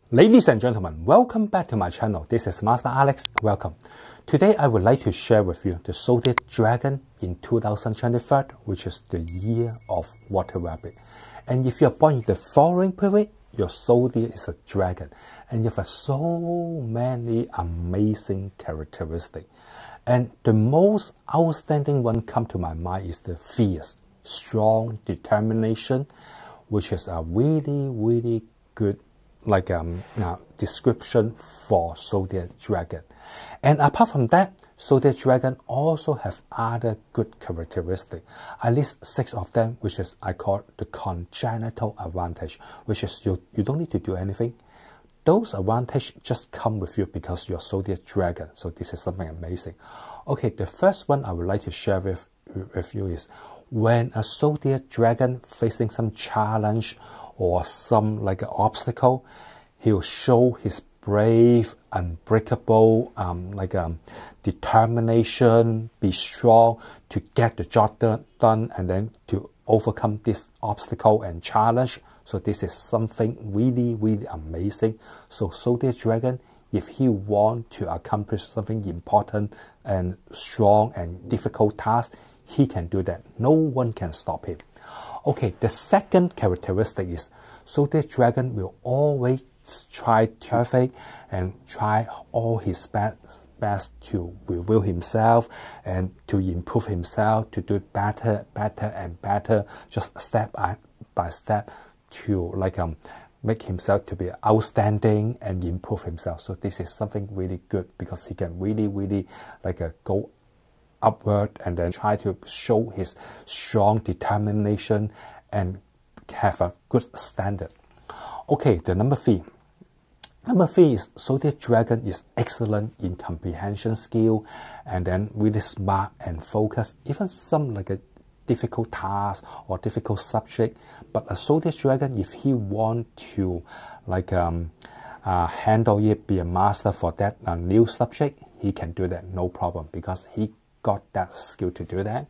Ladies and gentlemen, welcome back to my channel. This is Master Alex. Welcome. Today I would like to share with you the Zodiac Dragon in 2023, which is the year of Water Rabbit. And if you are born in the following period, your Zodiac is a dragon. And you have so many amazing characteristics. And the most outstanding one come to my mind is the fierce, strong determination, which is a really good description for Zodiac Dragon. And apart from that, Zodiac Dragon also have other good characteristics. At least 6 of them, which is I call the congenital advantage, which is you don't need to do anything. Those advantages just come with you because you're Zodiac Dragon. So this is something amazing. Okay, the first one I would like to share with you is when a Zodiac Dragon facing some challenge or some obstacle, he'll show his brave, unbreakable, determination, be strong to get the job done and then to overcome this obstacle and challenge. So this is something really amazing. So Zodiac Dragon, if he want to accomplish something important and strong and difficult task, he can do that. No one can stop him. Okay, the second characteristic is Zodiac Dragon will always try to perfect and try all his best to reveal himself and to improve himself, to do better and better, just step by step to make himself to be outstanding and improve himself. So this is something really good because he can really go upward and then try to show his strong determination and have a good standard. Okay, the number 3. Number 3 is Zodiac Dragon is excellent in comprehension skill and then really smart and focused, even some a difficult task or difficult subject. But a Zodiac Dragon, if he want to handle it, be a master for that new subject, he can do that, no problem, because he got that skill to do that.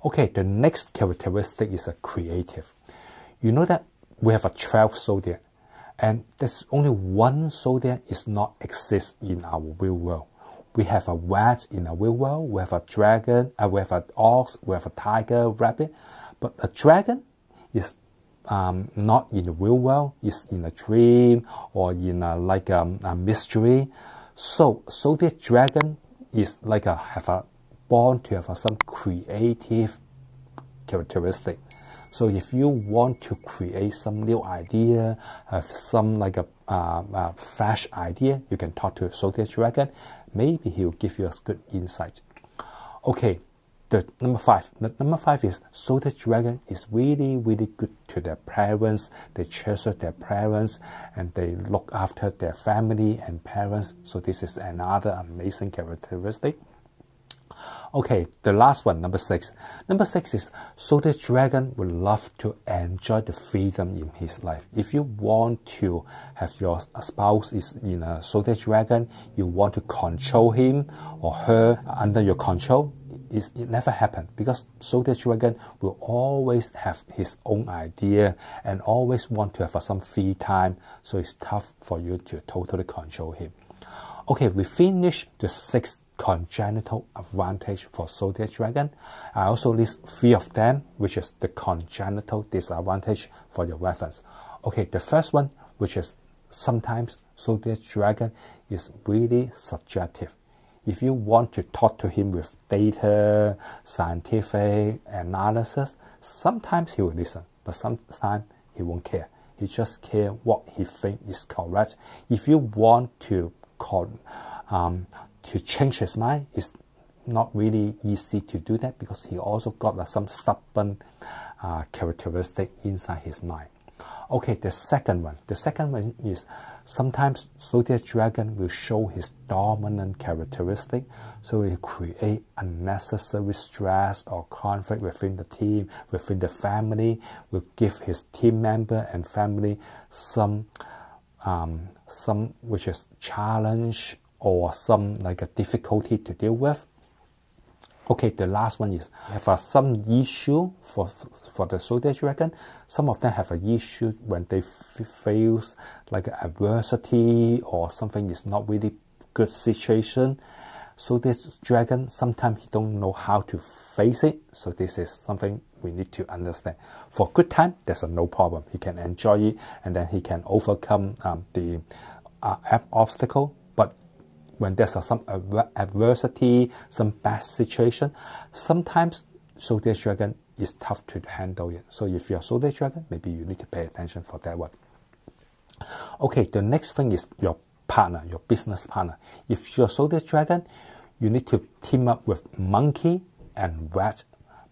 Okay, the next characteristic is a creative. You know that we have a 12 Zodiac, and there's only one Zodiac is not exist in our real world. We have a rat in our real world, we have a dragon, we have an ox, we have a tiger, rabbit, but a dragon is not in the real world, it's in a dream or in a mystery. So Zodiac Dragon is born to have some creative characteristic. So if you want to create some new idea, have some fresh idea, you can talk to Zodiac Dragon. Maybe he will give you a good insight. Okay, the number 5. The number 5 is Zodiac Dragon is really good to their parents. They treasure their parents and they look after their family and parents. So this is another amazing characteristic. Okay, the last one, number 6. Number 6 is Zodiac Dragon would love to enjoy the freedom in his life. If you want to have your spouse is in a Zodiac Dragon, you want to control him or her under your control, it never happen because Zodiac Dragon will always have his own idea and always want to have some free time. So it's tough for you to totally control him. Okay, we finished the 6 congenital advantage for Zodiac Dragon. I also list 3 of them, which is the congenital disadvantage for your reference. Okay, the first one, which is sometimes Zodiac Dragon is really subjective. If you want to talk to him with data, scientific analysis, sometimes he will listen, but sometimes he won't care. He just care what he thinks is correct. If you want to change his mind, it's not really easy to do that because he also got some stubborn characteristic inside his mind. Okay, the second one is sometimes Zodiac Dragon will show his dominant characteristic, so it create unnecessary stress or conflict within the team, within the family, will give his team member and family some which is challenge or some a difficulty to deal with. Okay, the last one is have some issue for the Zodiac Dragon. Some of them have an issue when they face like adversity or something is not really good situation. So this dragon, sometimes he don't know how to face it. So this is something we need to understand. For good time, there's no problem. He can enjoy it and then he can overcome the obstacle. But when there's some adversity, some bad situation, sometimes Zodiac Dragon is tough to handle it. So if you're Zodiac Dragon, maybe you need to pay attention for that one. Okay, the next thing is your partner, your business partner. If you're Zodiac Dragon, you need to team up with monkey and rat.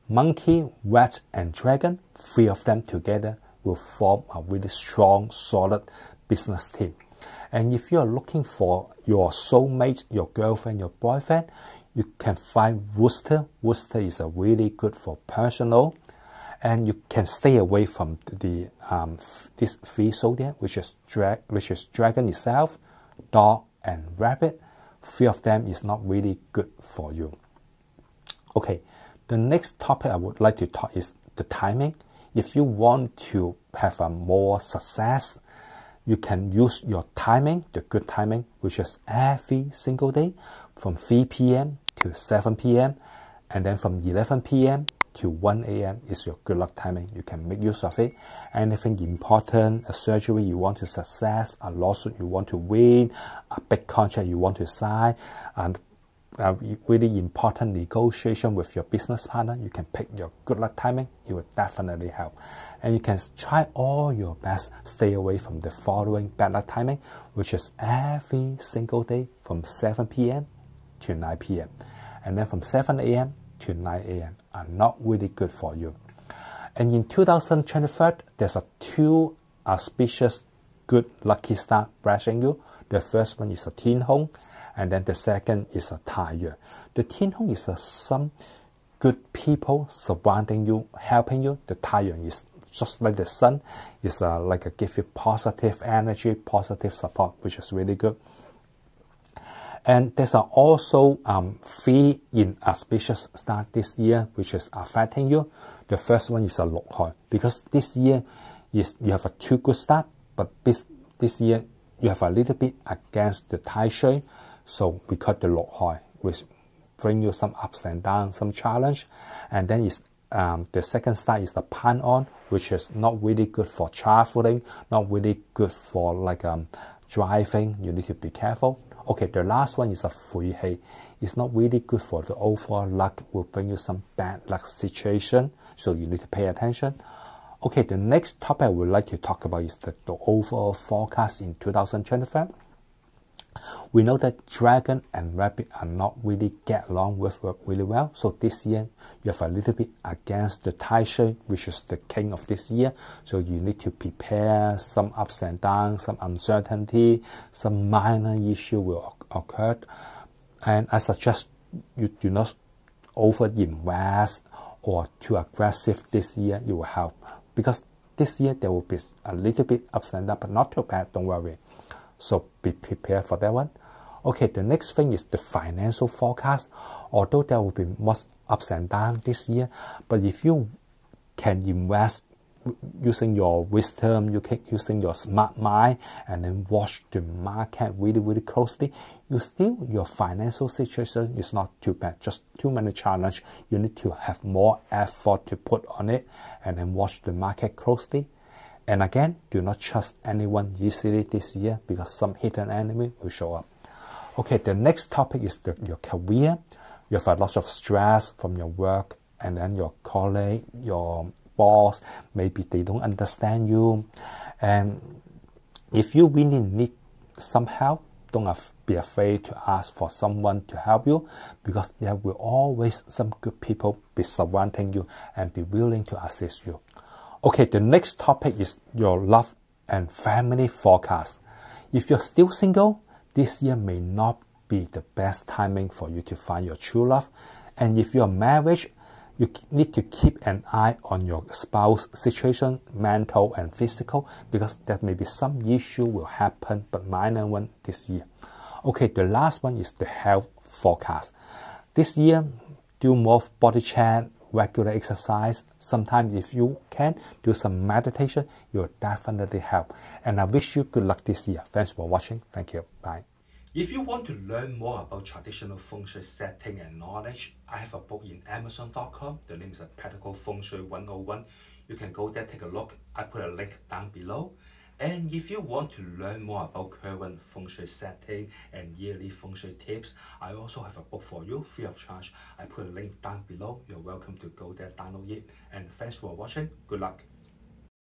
Monkey, rat, and dragon, 3 of them together will form a really strong, solid business team. And if you are looking for your soulmate, your girlfriend, your boyfriend, you can find Rooster. Rooster is a really good for personal. And you can stay away from the this 3 zodiac, which is dragon itself, dog, and rabbit. 3 of them is not really good for you. Okay, the next topic I would like to talk is the timing. If you want to have a more success, you can use your timing, the good timing, which is every single day from 3 p.m. to 7 p.m. and then from 11 p.m. to 1 a.m. is your good luck timing. You can make use of it. Anything important, a surgery you want to success, a lawsuit you want to win, a big contract you want to sign, and a really important negotiation with your business partner, you can pick your good luck timing. It will definitely help. And you can try all your best, stay away from the following bad luck timing, which is every single day from 7 p.m. to 9 p.m. and then from 7 a.m. to 9 a.m. are not really good for you. And in 2023, there's 2 auspicious good lucky star blessing you. The first one is a Tin Hong, and then the second is a Tire. The Tin Hong is some good people surrounding you, helping you. The Tire is just like the sun, is like a give you positive energy, positive support, which is really good. And there's also 3 inauspicious stars this year, which is affecting you. The first one is a Lục Hoi, because this year is you have a 2 good stars, but this year you have a little bit against the Tai Shui. So we cut the Lục Hoi, which bring you some ups and downs, some challenge. And then is the second star is the Pan On, which is not really good for traveling, not really good for like driving. You need to be careful. Okay, the last one is a Fui Hei. It's not really good for the overall luck, will bring you some bad luck situation, so you need to pay attention. Okay, the next topic I would like to talk about is the overall forecast in 2023. We know that dragon and rabbit are not really get along with really well. So this year, you have a little bit against the Tai Shui, which is the king of this year. So you need to prepare some ups and downs, some uncertainty, some minor issue will occur. And I suggest you do not over-invest or too aggressive this year. It will help. Because this year, there will be a little bit ups and downs, but not too bad, don't worry. So be prepared for that one. Okay, the next thing is the financial forecast. Although there will be much ups and downs this year, but if you can invest using your wisdom, you can using your smart mind, and then watch the market really, really closely, your financial situation is not too bad. Just too many challenges. You need to have more effort to put on it, and then watch the market closely. And again, do not trust anyone easily this year because some hidden enemy will show up. Okay, the next topic is your career. You have a lot of stress from your work, and then your colleague, your boss, maybe they don't understand you. And if you really need some help, don't be afraid to ask for someone to help you, because there will always some good people be surrounding you and be willing to assist you. Okay, the next topic is your love and family forecast. If you're still single, this year may not be the best timing for you to find your true love. And if you're married, you need to keep an eye on your spouse situation, mental and physical, because there may be some issue will happen, but minor one this year. Okay, the last one is the health forecast. This year, do more body chant, regular exercise. Sometimes if you can, do some meditation, it will definitely help. And I wish you good luck this year. Thanks for watching. Thank you. Bye. If you want to learn more about traditional Feng Shui setting and knowledge, I have a book in Amazon.com. The name is Practical Feng Shui 101. You can go there, take a look. I put a link down below. And if you want to learn more about current Feng Shui setting and yearly Feng Shui tips, I also have a book for you, free of charge. I put a link down below. You're welcome to go there, download it. And thanks for watching. Good luck.